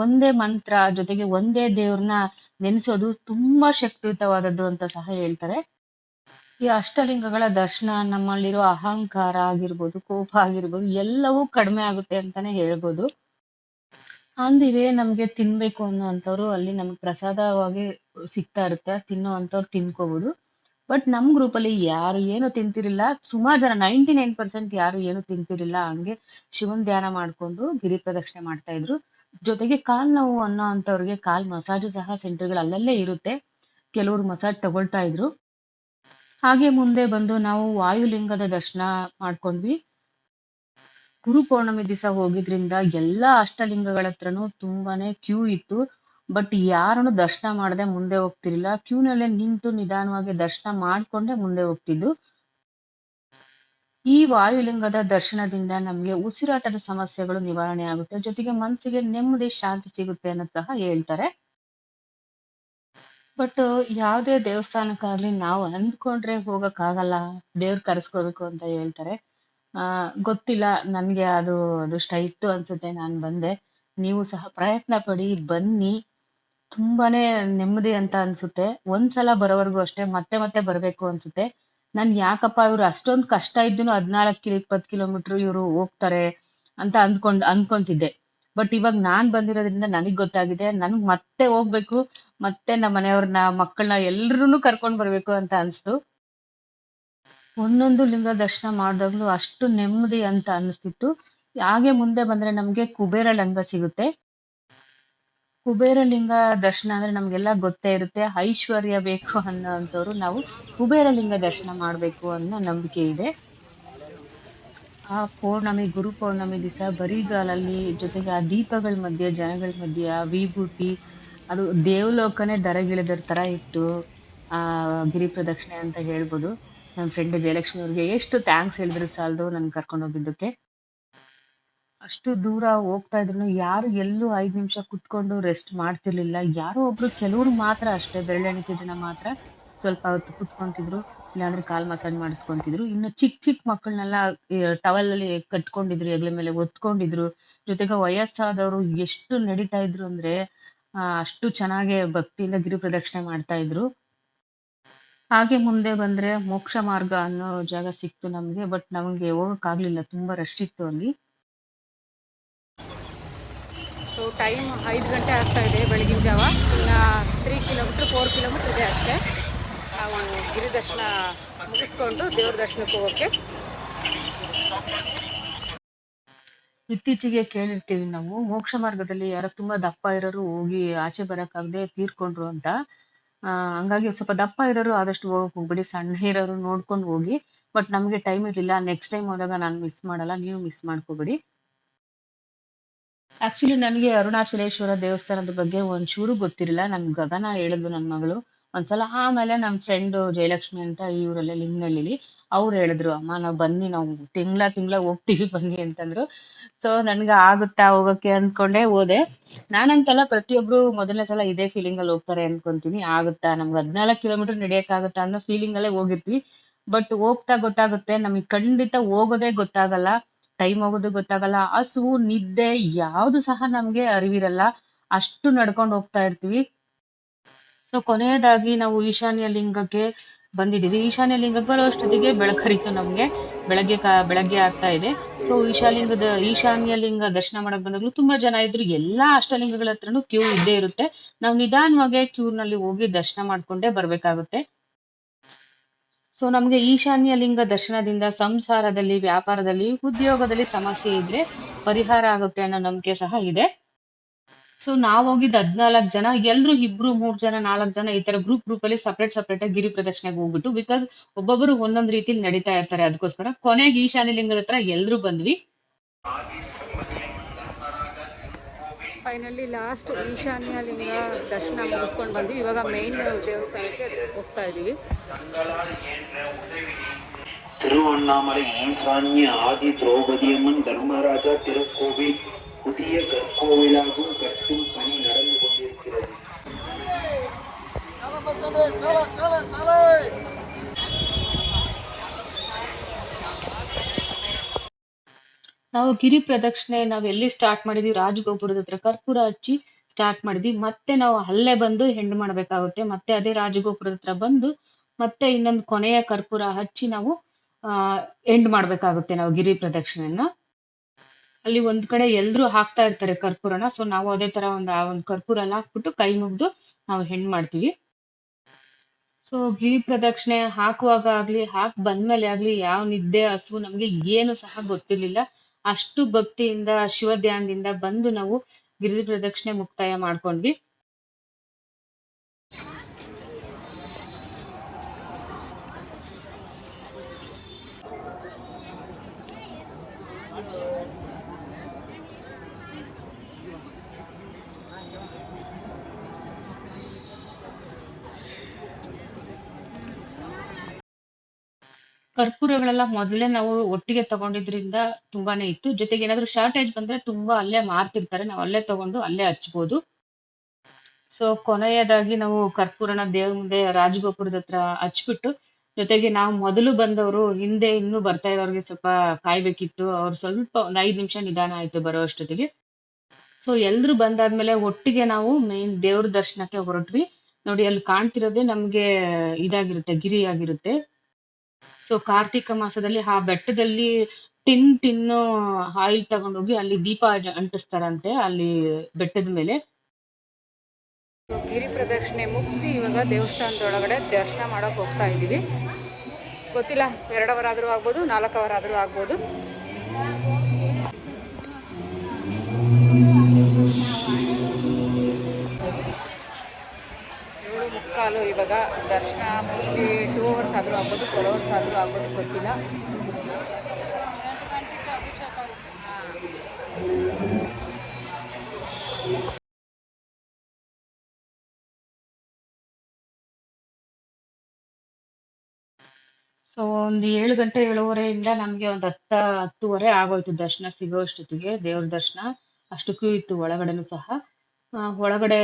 ಒಂದೇ ಮಂತ್ರ, ಜೊತೆಗೆ ಒಂದೇ ದೇವ್ರನ್ನ ನೆನೆಸೋದು ತುಂಬಾ ಶಕ್ತಿಯುತವಾದದ್ದು ಅಂತ ಸಹ ಹೇಳ್ತಾರೆ. ಈ ಅಷ್ಟಲಿಂಗಗಳ ದರ್ಶನ ನಮ್ಮಲ್ಲಿರೋ ಅಹಂಕಾರ ಆಗಿರ್ಬೋದು, ಕೋಪ ಆಗಿರ್ಬೋದು, ಎಲ್ಲವೂ ಕಡಿಮೆ ಆಗುತ್ತೆ ಅಂತಾನೆ ಹೇಳ್ಬೋದು. ಅಂದಿಗೆ ನಮ್ಗೆ ತಿನ್ಬೇಕು ಅನ್ನೋಂಥವ್ರು ಅಲ್ಲಿ ನಮ್ಗೆ ಪ್ರಸಾದವಾಗಿ ಸಿಗ್ತಾ ಇರುತ್ತೆ. ತಿನ್ನೋವಂಥವ್ರು ತಿನ್ಕೋಬಹುದು. ಬಟ್ ನಮ್ ಗ್ರೂಪಲ್ಲಿ ಯಾರು ಏನು ತಿಂತಿರ್ಲಿಲ್ಲ. ಸುಮಾರು ಜನ 99% ಯಾರು ಏನು ತಿಂತಿರ್ಲಿಲ್ಲ. ಹಂಗೆ ಶಿವನ್ ಧ್ಯಾನ ಮಾಡ್ಕೊಂಡು ಗಿರಿ ಪ್ರದಕ್ಷಿಣೆ ಮಾಡ್ತಾ ಇದ್ರು. ಜೊತೆಗೆ ಕಾಲ್ ನೋವು ಅನ್ನೋ ಅಂಥವ್ರಿಗೆ ಕಾಲ್ ಮಸಾಜು ಸಹ ಸೆಂಟರ್‌ಗಳು ಅಲ್ಲಲ್ಲೇ ಇರುತ್ತೆ. ಕೆಲವ್ರು ಮಸಾಜ್ ತಗೊಳ್ತಾ ಇದ್ರು. ಹಾಗೆ ಮುಂದೆ ಬಂದು ನಾವು ವಾಯುಲಿಂಗದ ದರ್ಶನ ಮಾಡ್ಕೊಂಡ್ವಿ. ಗುರು ಪೌರ್ಣಮಿ ದಿವಸ ಹೋಗಿದ್ರಿಂದ ಎಲ್ಲಾ ಅಷ್ಟಲಿಂಗಗಳ ಹತ್ರನೂ ತುಂಬಾನೇ ಕ್ಯೂ ಇತ್ತು. ಬಟ್ ಯಾರನ್ನು ದರ್ಶನ ಮಾಡದೆ ಮುಂದೆ ಹೋಗ್ತಿರ್ಲಿಲ್ಲ. ಕ್ಯೂನಲ್ಲೇ ನಿಂತು ನಿಧಾನವಾಗಿ ದರ್ಶನ ಮಾಡ್ಕೊಂಡೇ ಮುಂದೆ ಹೋಗ್ತಿದ್ದು. ಈ ವಾಯುಲಿಂಗದ ದರ್ಶನದಿಂದ ನಮ್ಗೆ ಉಸಿರಾಟದ ಸಮಸ್ಯೆಗಳು ನಿವಾರಣೆ ಆಗುತ್ತೆ. ಜೊತೆಗೆ ಮನಸ್ಸಿಗೆ ನೆಮ್ಮದಿ, ಶಾಂತಿ ಸಿಗುತ್ತೆ ಅನ್ನೋದ್ ಸಹ ಹೇಳ್ತಾರೆ. ಬಟ್ ಯಾವ್ದೇ ದೇವಸ್ಥಾನಕ್ಕಾಗ್ಲಿ ನಾವು ಅಂದ್ಕೊಂಡ್ರೆ ಹೋಗಕ್ಕಾಗಲ್ಲ. ದೇವ್ರ್ ಕರ್ಸ್ಕೋಬೇಕು ಅಂತ ಹೇಳ್ತಾರೆ. ಗೊತ್ತಿಲ್ಲ ನನ್ಗೆ ಅದು ಅದೃಷ್ಟ ಇತ್ತು ಅನ್ಸುತ್ತೆ ನಾನ್ ಬಂದೆ. ನೀವು ಸಹ ಪ್ರಯತ್ನ ಪಡಿ, ಬನ್ನಿ. ತುಂಬಾನೇ ನೆಮ್ಮದಿ ಅಂತ ಅನ್ಸುತ್ತೆ. ಒಂದ್ಸಲ ಬರೋವರ್ಗೂ ಅಷ್ಟೇ ಮತ್ತೆ ಮತ್ತೆ ಬರ್ಬೇಕು ಅನ್ಸುತ್ತೆ. ನಾನ್ ಯಾಕಪ್ಪ ಇವ್ರು ಅಷ್ಟೊಂದ್ ಕಷ್ಟ ಇದ್ದೂನು 14 20 ಕಿಲೋಮೀಟರ್ ಇವ್ರು ಹೋಗ್ತಾರೆ ಅಂತ ಅನ್ಕೊಂತಿದ್ದೆ. ಬಟ್ ಇವಾಗ್ ನಾನ್ ಬಂದಿರೋದ್ರಿಂದ ನನಗ್ ಗೊತ್ತಾಗಿದೆ. ನನ್ಗ್ ಮತ್ತೆ ಹೋಗ್ಬೇಕು. ಮತ್ತೆ ನಮ್ ಮನೆಯವ್ರನ್ನ, ಮಕ್ಕಳ್ನ ಎಲ್ರೂನು ಕರ್ಕೊಂಡ್ ಬರ್ಬೇಕು ಅಂತ ಅನ್ಸ್ತು. ಒಂದೊಂದು ಲಿಂಗ ದರ್ಶನ ಮಾಡ್ದಾಗ್ಲೂ ಅಷ್ಟು ನೆಮ್ಮದಿ ಅಂತ ಅನಿಸ್ತಿತ್ತು. ಹಾಗೆ ಮುಂದೆ ಬಂದ್ರೆ ನಮ್ಗೆ ಕುಬೇರ ಲಿಂಗ ಸಿಗುತ್ತೆ. ಕುಬೇರ ಲಿಂಗ ದರ್ಶನ ಅಂದ್ರೆ ನಮ್ಗೆಲ್ಲ ಗೊತ್ತೇ ಇರುತ್ತೆ. ಐಶ್ವರ್ಯ ಬೇಕು ಅನ್ನೋಂಥವ್ರು ನಾವು ಕುಬೇರ ಲಿಂಗ ದರ್ಶನ ಮಾಡ್ಬೇಕು ಅನ್ನೋ ನಂಬಿಕೆ ಇದೆ. ಆ ಪೌರ್ಣಮಿ, ಗುರು ಪೌರ್ಣಮಿ ದಿವಸ ಬರಿಗಾಲಲ್ಲಿ ಜೊತೆಗೆ ಆ ದೀಪಗಳ ಮಧ್ಯೆ, ಜನಗಳ ಮಧ್ಯೆ ಆ ವಿಭೂತಿ ಅದು ದೇವಲೋಕನೇ ಧರೆಗಿಳಿದೋರ್ ತರ ಇತ್ತು. ಆ ಗಿರಿ ಪ್ರದಕ್ಷಿಣೆ ಅಂತ ಹೇಳ್ಬೋದು. ನನ್ ಫ್ರೆಂಡ್ ಜಯಲಕ್ಷ್ಮಿ ಅವ್ರಿಗೆ ಎಷ್ಟು ಥ್ಯಾಂಕ್ಸ್ ಹೇಳಿದ್ರು ಸಾಲದು ನನ್ ಕರ್ಕೊಂಡ್ ಹೋಗಿದ್ದಕ್ಕೆ. ಅಷ್ಟು ದೂರ ಹೋಗ್ತಾ ಇದ್ರುನು ಯಾರು ಎಲ್ಲೂ 5 ನಿಮಿಷ ಕುತ್ಕೊಂಡು ರೆಸ್ಟ್ ಮಾಡ್ತಿರ್ಲಿಲ್ಲ. ಯಾರೋ ಒಬ್ರು ಕೆಲವ್ರು ಮಾತ್ರ ಅಷ್ಟೇ ಬೆರಳೆಣಿಕೆ ಜನ ಮಾತ್ರ ಸ್ವಲ್ಪ ಹೊತ್ತು ಕುತ್ಕೊಂತಿದ್ರು. ಇಲ್ಲಾಂದ್ರೆ ಕಾಲ್ ಮಸಾಜ್ ಮಾಡಿಸ್ಕೊಂತಿದ್ರು. ಇನ್ನು ಚಿಕ್ಕ ಚಿಕ್ಕ ಮಕ್ಕಳನ್ನೆಲ್ಲ ಟವಲ್ ಅಲ್ಲಿ ಕಟ್ಕೊಂಡಿದ್ರು, ಹೆಗಲ ಮೇಲೆ ಹೊತ್ಕೊಂಡಿದ್ರು. ಜೊತೆಗೆ ವಯಸ್ಸಾದವರು ಎಷ್ಟು ನಡೀತಾ ಇದ್ರು ಅಂದ್ರೆ ಅಷ್ಟು ಚೆನ್ನಾಗಿ ಭಕ್ತಿಯಿಂದ ಗಿರಿ ಪ್ರದಕ್ಷಿಣೆ ಮಾಡ್ತಾ ಇದ್ರು. ಹಾಗೆ ಮುಂದೆ ಬಂದ್ರೆ ಮೋಕ್ಷ ಮಾರ್ಗ ಅನ್ನೋ ಜಾಗ ಸಿಕ್ತು ನಮ್ಗೆ. ಬಟ್ ನಮ್ಗೆ ಹೋಗಕ್ಕಾಗ್ಲಿಲ್ಲ. ತುಂಬಾ ರಶ್ ಇತ್ತು ಅಲ್ಲಿ. ಸೊ ಟೈಮ್ 5 ಗಂಟೆ ಆಗ್ತಾ ಇದೆ ಬೆಳಗಿನ ಜಾವ. ಇನ್ನು 3 ಕಿಲೋಮೀಟ್ರ್ 4 ಕಿಲೋಮೀಟ್ರ್ ಇದೆ ಅಷ್ಟೇ. ನಾವು ಗಿರಿ ದರ್ಶನ ಮುಗಿಸ್ಕೊಂಡು ದೇವ್ರ ದರ್ಶನಕ್ಕೆ ಹೋಗೋಕ್ಕೆ. ಇತ್ತೀಚೆಗೆ ಕೇಳಿರ್ತೀವಿ ನಾವು ಮೋಕ್ಷ ಮಾರ್ಗದಲ್ಲಿ ಯಾರೋ ತುಂಬಾ ದಪ್ಪ ಇರೋರು ಹೋಗಿ ಆಚೆ ಬರಕ್ಕಾಗ್ದೆ ತೀರ್ಕೊಂಡ್ರು ಅಂತ. ಹಂಗಾಗಿ ಸ್ವಲ್ಪ ದಪ್ಪ ಇರೋರು ಆದಷ್ಟು ಹೋಗಕ್ ಹೋಗ್ಬೇಡಿ. ಸಣ್ಣ ಇರೋರು ನೋಡ್ಕೊಂಡ್ ಹೋಗಿ. ಬಟ್ ನಮ್ಗೆ ಟೈಮ್ ಇರ್ಲಿಲ್ಲ. ನೆಕ್ಸ್ಟ್ ಟೈಮ್ ಹೋದಾಗ ನಾನ್ ಮಿಸ್ ಮಾಡಲ್ಲ. ನೀವು ಮಿಸ್ ಮಾಡ್ಕೋಬೇಡಿ. ಆಕ್ಚುಲಿ ನನಗೆ ಅರುಣಾಚಲೇಶ್ವರ ದೇವಸ್ಥಾನದ ಬಗ್ಗೆ ಒಂಚೂರು ಗೊತ್ತಿರಲಿಲ್ಲ. ನನ್ ಗಗನ ಹೇಳಿದ್ಲು ನನ್ ಮಗಳು ಒಂದ್ಸಲ. ಆಮೇಲೆ ನಮ್ ಫ್ರೆಂಡು ಜಯಲಕ್ಷ್ಮಿ ಅಂತ ಈ ಊರಲ್ಲೇ ಲಿಂಗನಹಳ್ಳಿಲಿ ಅವ್ರು ಹೇಳಿದ್ರು, ಅಮ್ಮ ನಾವ್ ಬನ್ನಿ, ನಾವು ತಿಂಗ್ಳ ಹೋಗ್ತೀವಿ ಬನ್ನಿ ಅಂತಂದ್ರು. ಸೊ ನನ್ಗೆ ಆಗುತ್ತಾ ಹೋಗಕ್ಕೆ ಅನ್ಕೊಂಡೆ ಹೋದೆ. ನಾನಂತಲ್ಲ, ಪ್ರತಿಯೊಬ್ರು ಮೊದಲನೇ ಸಲ ಇದೇ ಫೀಲಿಂಗ್ ಅಲ್ಲಿ ಹೋಗ್ತಾರೆ ಅನ್ಕೊಂತೀನಿ. ಆಗುತ್ತಾ, ನಮ್ಗೆ 14 ಕಿಲೋಮೀಟರ್ ನಡೆಯಕ್ಕಾಗುತ್ತಾ ಅನ್ನೋ ಫೀಲಿಂಗ್ ಅಲ್ಲೇ ಹೋಗಿರ್ತೀವಿ. ಬಟ್ ಹೋಗ್ತಾ ಗೊತ್ತಾಗುತ್ತೆ, ನಮಗ್ ಖಂಡಿತ ಹೋಗೋದೇ ಗೊತ್ತಾಗಲ್ಲ. ಟೈಮ್ ಹೋಗೋದು ಗೊತ್ತಾಗಲ್ಲ. ಹಸುವು, ನಿದ್ದೆ ಯಾವ್ದು ಸಹ ನಮ್ಗೆ ಅರಿವಿರಲ್ಲ. ಅಷ್ಟು ನಡ್ಕೊಂಡ್ ಹೋಗ್ತಾ ಇರ್ತೀವಿ. ಸೊ ಕೊನೆಯದಾಗಿ ನಾವು ಈಶಾನ್ಯ ಲಿಂಗಕ್ಕೆ ಬಂದಿದೀವಿ. ಈಶಾನ್ಯ ಲಿಂಗಕ್ಕೆ ಬರೋ ಅಷ್ಟೊತ್ತಿಗೆ ಬೆಳಕರಿತು ನಮ್ಗೆ. ಬೆಳಗ್ಗೆ ಆಗ್ತಾ ಇದೆ. ಸೊ ಈಶಾನ್ಯ ಲಿಂಗ ದರ್ಶನ ಮಾಡಕ್ ಬಂದಾಗ್ಲೂ ತುಂಬಾ ಜನ ಇದ್ರು. ಎಲ್ಲಾ ಅಷ್ಟಲಿಂಗಗಳ ಹತ್ರನೂ ಕ್ಯೂ ಇದ್ದೇ ಇರುತ್ತೆ. ನಾವು ನಿಧಾನವಾಗಿ ಕ್ಯೂ ನಲ್ಲಿ ಹೋಗಿ ದರ್ಶನ ಮಾಡ್ಕೊಂಡೇ ಬರ್ಬೇಕಾಗುತ್ತೆ. ಸೊ ನಮ್ಗೆ ಈಶಾನ್ಯ ಲಿಂಗ ದರ್ಶನದಿಂದ ಸಂಸಾರದಲ್ಲಿ, ವ್ಯಾಪಾರದಲ್ಲಿ, ಉದ್ಯೋಗದಲ್ಲಿ ಸಮಸ್ಯೆ ಇದ್ರೆ ಪರಿಹಾರ ಆಗುತ್ತೆ ಅನ್ನೋ ನಂಬಿಕೆ ಸಹ ಇದೆ. ಸೊ ನಾವ್ ಹೋಗಿದ್ 14 ಜನ. ಎಲ್ರು 2, 3 ಜನ, 4 ಜನ ಈ ತರ ಗ್ರೂಪ್ ಅಲ್ಲಿ ಸಪರೇಟ್ ಆಗಿ ಗಿರಿ ಪ್ರದಕ್ಷಿಣೆಗೆ ಹೋಗ್ಬಿಟ್ಟು, ಬಿಕಾಸ್ ಒಬ್ಬೊಬ್ರು ಒಂದೊಂದ್ ರೀತಿಲಿ ನಡೀತಾ ಇರ್ತಾರೆ. ಅದಕ್ಕೋಸ್ಕರ ಕೊನೆಗೆ ಈಶಾನ್ಯ ಲಿಂಗದ ಹತ್ರ ಎಲ್ರು ಬಂದ್ವಿ. ಫೈನಲಿ ಲಾಸ್ಟ್ ಈಶಾನ್ಯ ಲಿಂಗ ದರ್ಶನ ಮುಗಿಸ್ಕೊಂಡು ಬಂದ್ವಿ. ಇವಾಗ ಮೇನ್ ದೇವಸ್ಥಾನಕ್ಕೆ ಹೋಗ್ತಾ ಇದ್ದೀವಿ. திருவண்ணாமலை ஈசான்ய ஆதி திரௌபதியம்மன் தர்மராஜா திருக்கோவில் புதிய கற்கோவிலாகவும் கட்டும் பணி நடந்து கொண்டிருக்கிறது. ನಾವು ಗಿರಿ ಪ್ರದಕ್ಷಿಣೆ ಎಲ್ಲಿ ಸ್ಟಾರ್ಟ್ ಮಾಡಿದ್ವಿ, ರಾಜಗೋಪುರದ ಹತ್ರ ಕರ್ಪೂರ ಹಚ್ಚಿ ಸ್ಟಾರ್ಟ್ ಮಾಡಿದ್ವಿ. ಮತ್ತೆ ನಾವು ಅಲ್ಲೇ ಬಂದು ಎಂಡ್ ಮಾಡ್ಬೇಕಾಗುತ್ತೆ. ಮತ್ತೆ ಅದೇ ರಾಜಗೋಪುರದ ಹತ್ರ ಬಂದು ಮತ್ತೆ ಇನ್ನೊಂದು ಕೊನೆಯ ಕರ್ಪೂರ ಹಚ್ಚಿ ನಾವು ಎಂಡ್ ಮಾಡ್ಬೇಕಾಗುತ್ತೆ ನಾವು ಗಿರಿ ಪ್ರದಕ್ಷಿಣೆನ. ಅಲ್ಲಿ ಒಂದ್ ಕಡೆ ಎಲ್ರು ಹಾಕ್ತಾ ಇರ್ತಾರೆ ಕರ್ಪೂರನ. ಸೊ ನಾವು ಅದೇ ತರ ಆ ಒಂದ್ ಕರ್ಪೂರ ಎಲ್ಲ ಹಾಕ್ಬಿಟ್ಟು ಕೈ ಮುಗ್ದು ನಾವು ಹೆಣ್ ಮಾಡ್ತೀವಿ. ಸೊ ಗಿರಿ ಪ್ರದಕ್ಷಿಣೆ ಹಾಕುವಾಗ ಆಗ್ಲಿ, ಬಂದ್ಮೇಲೆ ಆಗ್ಲಿ ಯಾವ ನಿದ್ದೆ, ಹಸಿವು ನಮ್ಗೆ ಏನು ಸಹ ಗೊತ್ತಿರ್ಲಿಲ್ಲ. ಅಷ್ಟು ಭಕ್ತಿಯಿಂದ ಶಿವ ಧ್ಯಾನದಿಂದ ಬಂದು ನಾವು ಗಿರಿ ಪ್ರದಕ್ಷಿಣೆ ಮುಕ್ತಾಯ ಮಾಡ್ಕೊಂಡ್ವಿ. ಕರ್ಪೂರಗಳೆಲ್ಲ ಮೊದಲೇ ನಾವು ಒಟ್ಟಿಗೆ ತಗೊಂಡಿದ್ರಿಂದ ತುಂಬಾನೇ ಇತ್ತು. ಜೊತೆಗೆ ಏನಾದ್ರು ಶಾರ್ಟೇಜ್ ಬಂದ್ರೆ ತುಂಬಾ ಅಲ್ಲೇ ಮಾರ್ತಿರ್ತಾರೆ. ನಾವು ಅಲ್ಲೇ ತಗೊಂಡು ಅಲ್ಲೇ ಹಚ್ಬೋದು. ಸೊ ಕೊನೆಯದಾಗಿ ನಾವು ಕರ್ಪೂರನ ದೇವ್ರ ಮುಂದೆ ರಾಜಗೋಪುರದ ಹತ್ರ ಹಚ್ಬಿಟ್ಟು, ಜೊತೆಗೆ ನಾವು ಮೊದಲು ಬಂದವರು ಹಿಂದೆ ಇನ್ನೂ ಬರ್ತಾ ಇರೋರ್ಗೆ ಸ್ವಲ್ಪ ಕಾಯ್ಬೇಕಿತ್ತು. ಅವ್ರು ಸ್ವಲ್ಪ ಒಂದ್ 5 ನಿಮಿಷ ನಿಧಾನ ಆಯ್ತು ಬರೋ ಅಷ್ಟೊತ್ತಿಗೆ. ಸೊ ಎಲ್ರು ಬಂದಾದ್ಮೇಲೆ ಒಟ್ಟಿಗೆ ನಾವು ಮೇನ್ ದೇವ್ರ ದರ್ಶನಕ್ಕೆ ಹೊರಟ್ವಿ. ನೋಡಿ ಅಲ್ಲಿ ಕಾಣ್ತಿರೋದೇ ನಮ್ಗೆ ಇದಾಗಿರುತ್ತೆ, ಗಿರಿ ಆಗಿರುತ್ತೆ. ಸೊ ಕಾರ್ತಿಕ ಮಾಸದಲ್ಲಿ ಆ ಬೆಟ್ಟದಲ್ಲಿ ಟಿನ್ನು ಆಯಿಲ್ ತಗೊಂಡೋಗಿ ಅಲ್ಲಿ ದೀಪ ಅಂಟಿಸ್ತಾರಂತೆ ಅಲ್ಲಿ ಬೆಟ್ಟದ ಮೇಲೆ. ಗಿರಿ ಪ್ರದಕ್ಷಿಣೆ ಮುಗಿಸಿ ಇವಾಗ ದೇವಸ್ಥಾನದೊಳಗಡೆ ದರ್ಶನ ಮಾಡೋಕೆ ಹೋಗ್ತಾ ಇದ್ದೀವಿ. ಗೊತ್ತಿಲ್ಲ 2 ಅವರ್ ಆದರೂ ಆಗ್ಬೋದು, 4 ಅವರ್ ಆದರೂ ಆಗ್ಬೋದು. ಕಾಲು ಇವಾಗ ದರ್ಶನ ಮೋಸ್ಟ್ಲಿ 2 ಅವರ್ಸ್ ಆದರೂ ಆಗ್ಬೋದು, 12 ಅವರ್ಸ್ ಆದರೂ ಆಗ್ಬೋದು, ಗೊತ್ತಿಲ್ಲ. ಸೊ ಒಂದು 7 ಗಂಟೆ 7:30 ನಮ್ಗೆ ಒಂದು 10:30 ಆಗೋಯ್ತು ದರ್ಶನ ಸಿಗೋ ಅಷ್ಟೊತ್ತಿಗೆ. ದೇವ್ರ ದರ್ಶನ ಅಷ್ಟಕ್ಕೂ ಇತ್ತು ಒಳಗಡೆನೂ ಸಹ. ಒಳಗಡೆ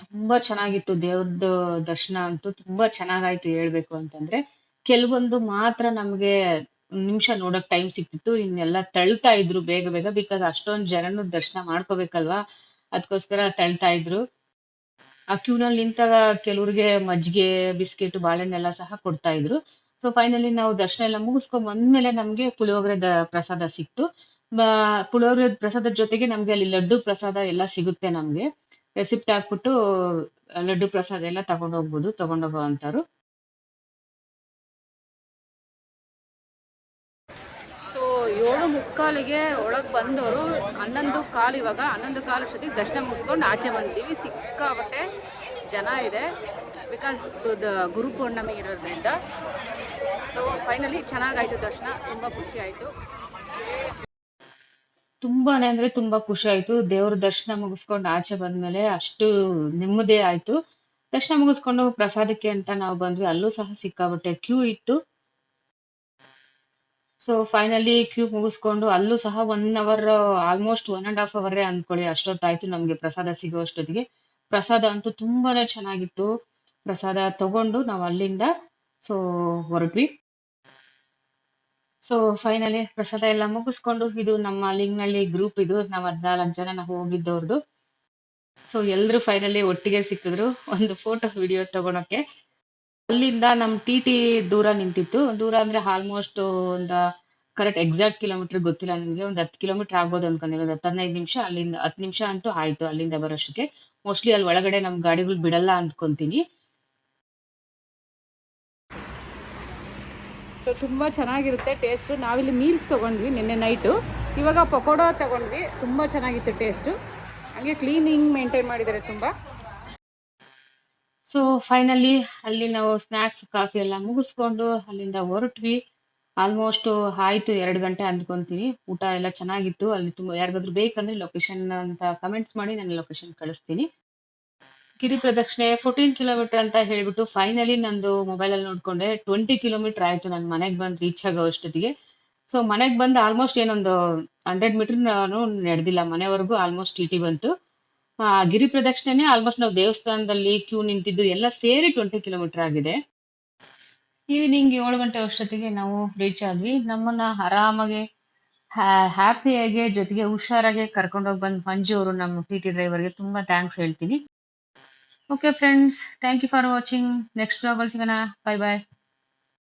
ತುಂಬಾ ಚೆನ್ನಾಗಿತ್ತು ದೇವ್ರದ್ದು ದರ್ಶನ ಅಂತೂ ತುಂಬಾ ಚೆನ್ನಾಗಾಯ್ತು ಹೇಳ್ಬೇಕು ಅಂತಂದ್ರೆ. ಕೆಲವೊಂದು ಮಾತ್ರ ನಮ್ಗೆ ಒಂದ್ ನಿಮಿಷ ನೋಡಕ್ ಟೈಮ್ ಸಿಕ್ತಿತ್ತು. ಇನ್ನೆಲ್ಲ ತಳ್ತಾ ಇದ್ರು ಬೇಗ ಬೇಗ. ಬಿಕಾಸ್ ಅಷ್ಟೊಂದ್ ಜನನು ದರ್ಶನ ಮಾಡ್ಕೋಬೇಕಲ್ವಾ, ಅದಕ್ಕೋಸ್ಕರ ತಳ್ತಾ ಇದ್ರು. ಆ ಕ್ಯೂನಲ್ಲಿ ನಿಂತಾಗ ಕೆಲವ್ರಿಗೆ ಮಜ್ಜಿಗೆ, ಬಿಸ್ಕೆಟ್, ಬಾಳೆಹಣ್ಣೆಲ್ಲ ಸಹ ಕೊಡ್ತಾ ಇದ್ರು. ಸೊ ಫೈನಲಿ ನಾವು ದರ್ಶನ ಎಲ್ಲ ಮುಗಿಸ್ಕೊಂಡ್ ಬಂದ್ಮೇಲೆ ನಮ್ಗೆ ಪುಳಿಯೋಗರೆ ಪ್ರಸಾದ ಸಿಕ್ತು. ಪುಳಿಯೋಗರೆ ಪ್ರಸಾದದ ಜೊತೆಗೆ ನಮ್ಗೆ ಅಲ್ಲಿ ಲಡ್ಡು ಪ್ರಸಾದ ಎಲ್ಲ ಸಿಗುತ್ತೆ ನಮ್ಗೆ. ರೆಸಿಪ್ಟ್ ಹಾಕ್ಬಿಟ್ಟು ಲಡ್ಡು ಪ್ರಸಾದ ಎಲ್ಲ ತಗೊಂಡೋಗೋ ಅಂತಾರು. ಸೊ 7:45ಗೆ ಒಳಗೆ ಬಂದವರು 11:15 ಇವಾಗ 11:15 ಅಷ್ಟೊತ್ತಿಗೆ ದರ್ಶನ ಮುಗಿಸ್ಕೊಂಡು ಆಚೆ ಬಂದಿದ್ದೀವಿ. ಸಿಕ್ಕಾಪಟ್ಟೆ ಜನ ಇದೆ, ಬಿಕಾಸ್ ಗುರು ಪೌರ್ಣಮಿ ಇರೋದ್ರಿಂದ. ಸೊ ಫೈನಲಿ ಚೆನ್ನಾಗಾಯ್ತು ದರ್ಶನ, ತುಂಬ ಖುಷಿ ಆಯಿತು. ತುಂಬಾನೇ ಅಂದ್ರೆ ತುಂಬಾ ಖುಷಿ ಆಯ್ತು. ದೇವ್ರ ದರ್ಶನ ಮುಗಿಸ್ಕೊಂಡು ಆಚೆ ಬಂದ್ಮೇಲೆ ಅಷ್ಟು ನೆಮ್ಮದಿ ಆಯ್ತು. ದರ್ಶನ ಮುಗಿಸ್ಕೊಂಡು ಪ್ರಸಾದಕ್ಕೆ ಅಂತ ನಾವು ಬಂದ್ವಿ. ಅಲ್ಲೂ ಸಹ ಸಿಕ್ಕಾಪಟ್ಟೆ ಕ್ಯೂ ಇತ್ತು. ಸೊ ಫೈನಲಿ ಕ್ಯೂ ಮುಗಿಸ್ಕೊಂಡು ಅಲ್ಲೂ ಸಹ 1 ಅವರ್, ಆಲ್ಮೋಸ್ಟ್ 1.5 ಅವರ್ ಅಂದ್ಕೊಳ್ಳಿ, ಅಷ್ಟೊತ್ತಾಯ್ತು ನಮ್ಗೆ ಪ್ರಸಾದ ಸಿಗೋ ಅಷ್ಟೊತ್ತಿಗೆ. ಪ್ರಸಾದ ಅಂತೂ ತುಂಬಾನೇ ಚೆನ್ನಾಗಿತ್ತು. ಪ್ರಸಾದ ತಗೊಂಡು ನಾವು ಅಲ್ಲಿಂದ ಸೊ ಹೊರಟ್ವಿ. ಸೊ ಫೈನಲಿ ಪ್ರಸಾದ ಎಲ್ಲ ಮುಗಿಸ್ಕೊಂಡು, ಇದು ನಮ್ಮ ಲಿಂಗನಹಳ್ಳಿ ಗ್ರೂಪ್, ಇದು ನಾವ್ 14 ಜನ ನಾವು ಹೋಗಿದ್ದವ್ರದ್ದು. ಸೊ ಎಲ್ರು ಫೈನಲಿ ಒಟ್ಟಿಗೆ ಸಿಕ್ಕಿದ್ರು ಒಂದು ಫೋಟೋ ವಿಡಿಯೋ ತಗೊಳಕ್ಕೆ. ಅಲ್ಲಿಂದ ನಮ್ ಟಿ ದೂರ ನಿಂತಿತ್ತು. ದೂರ ಅಂದ್ರೆ ಆಲ್ಮೋಸ್ಟ್ ಒಂದ್ ಕರೆಕ್ಟ್ ಎಕ್ಸಾಕ್ಟ್ ಕಿಲೋಮೀಟರ್ ಗೊತ್ತಿಲ್ಲ ನನ್ಗೆ. ಒಂದ್ 10 ಕಿಲೋಮೀಟರ್ ಆಗ್ಬೋದು ಅನ್ಕೊಂಡಿರೋ. 10-15 ನಿಮಿಷ, ಅಲ್ಲಿಂದ 10 ನಿಮಿಷ ಅಂತೂ ಆಯ್ತು ಅಲ್ಲಿಂದ ಬರೋಷ್ಟಕ್ಕೆ. ಮೋಸ್ಟ್ಲಿ ಅಲ್ಲಿ ಒಳಗಡೆ ನಮ್ ಗಾಡಿಗಳು ಬಿಡಲ್ಲ ಅಂದ್ಕೊಂತೀನಿ. ಸೊ ತುಂಬ ಚೆನ್ನಾಗಿರುತ್ತೆ ಟೇಸ್ಟು. ನಾವಿಲ್ಲಿ ಮೀಲ್ಸ್ ತೊಗೊಂಡ್ವಿ ನಿನ್ನೆ ನೈಟು, ಇವಾಗ ಪಕೋಡ ತೊಗೊಂಡ್ವಿ. ತುಂಬ ಚೆನ್ನಾಗಿತ್ತು ಟೇಸ್ಟು. ಹಾಗೆ ಕ್ಲೀನಿಂಗ್ ಮೇಂಟೈನ್ ಮಾಡಿದ್ದಾರೆ ತುಂಬ. ಸೊ ಫೈನಲಿ ಅಲ್ಲಿ ನಾವು ಸ್ನಾಕ್ಸ್, ಕಾಫಿ ಎಲ್ಲ ಮುಗಿಸ್ಕೊಂಡು ಅಲ್ಲಿಂದ ಹೊರಟ್ವಿ. ಆಲ್ಮೋಸ್ಟ್ ಆಯ್ತು 2 ಗಂಟೆ ಅಂದ್ಕೊಂತೀನಿ. ಊಟ ಎಲ್ಲ ಚೆನ್ನಾಗಿತ್ತು. ಅಲ್ಲಿ ತುಂಬಾ ಯಾರಿಗಾದ್ರೂ ಬೇಕಂದ್ರೆ ಲೊಕೇಶನ್ ಅಂತ ಕಮೆಂಟ್ಸ್ ಮಾಡಿ, ನಾನು ಲೊಕೇಶನ್ ಕಳಿಸ್ತೀನಿ. ಗಿರಿ ಪ್ರದಕ್ಷಿಣೆ 14 ಕಿಲೋಮೀಟರ್ ಅಂತ ಹೇಳ್ಬಿಟ್ಟು ಫೈನಲಿ ನಂದು ಮೊಬೈಲ್ ಅಲ್ಲಿ ನೋಡ್ಕೊಂಡೆ 20 ಕಿಲೋಮೀಟರ್ ಆಯ್ತು ನನ್ ಮನೆಗ್ ಬಂದು ರೀಚ್ ಆಗೋ ಅಷ್ಟೊತ್ತಿಗೆ. ಸೊ ಮನೆಗ್ ಬಂದು ಆಲ್ಮೋಸ್ಟ್ ಏನೊಂದು 100 ಮೀಟರ್ ನಾನು ನಡೆದಿಲ್ಲ, ಮನೆವರೆಗೂ ಆಲ್ಮೋಸ್ಟ್ ಟಿ ಬಂತು. ಗಿರಿ ಪ್ರದಕ್ಷಿಣೆನೆ ಆಲ್ಮೋಸ್ಟ್ ನಾವು ದೇವಸ್ಥಾನದಲ್ಲಿ ಕ್ಯೂ ನಿಂತಿದ್ದು ಎಲ್ಲ ಸೇರಿ 20 ಕಿಲೋಮೀಟರ್ ಆಗಿದೆ. ಈವ್ನಿಂಗ್ 7 ಗಂಟೆ ಅಷ್ಟೊತ್ತಿಗೆ ನಾವು ರೀಚ್ ಆದ್ವಿ. ನಮ್ಮನ್ನ ಆರಾಮಾಗಿ ಹ್ಯಾಪಿಯಾಗಿ ಜೊತೆಗೆ ಹುಷಾರಾಗಿ ಕರ್ಕೊಂಡೋಗಿ ಬಂದ್ ಮಂಜು ಅವರು, ನಮ್ಮ ಟಿ ಡ್ರೈವರ್ಗೆ ತುಂಬಾ ಥ್ಯಾಂಕ್ಸ್ ಹೇಳ್ತೀನಿ. Okay friends, thank you for watching. Next blog ಅಲ್ಲಿ ಸಿಗೋಣ. ಬೈ ಬಾಯ್.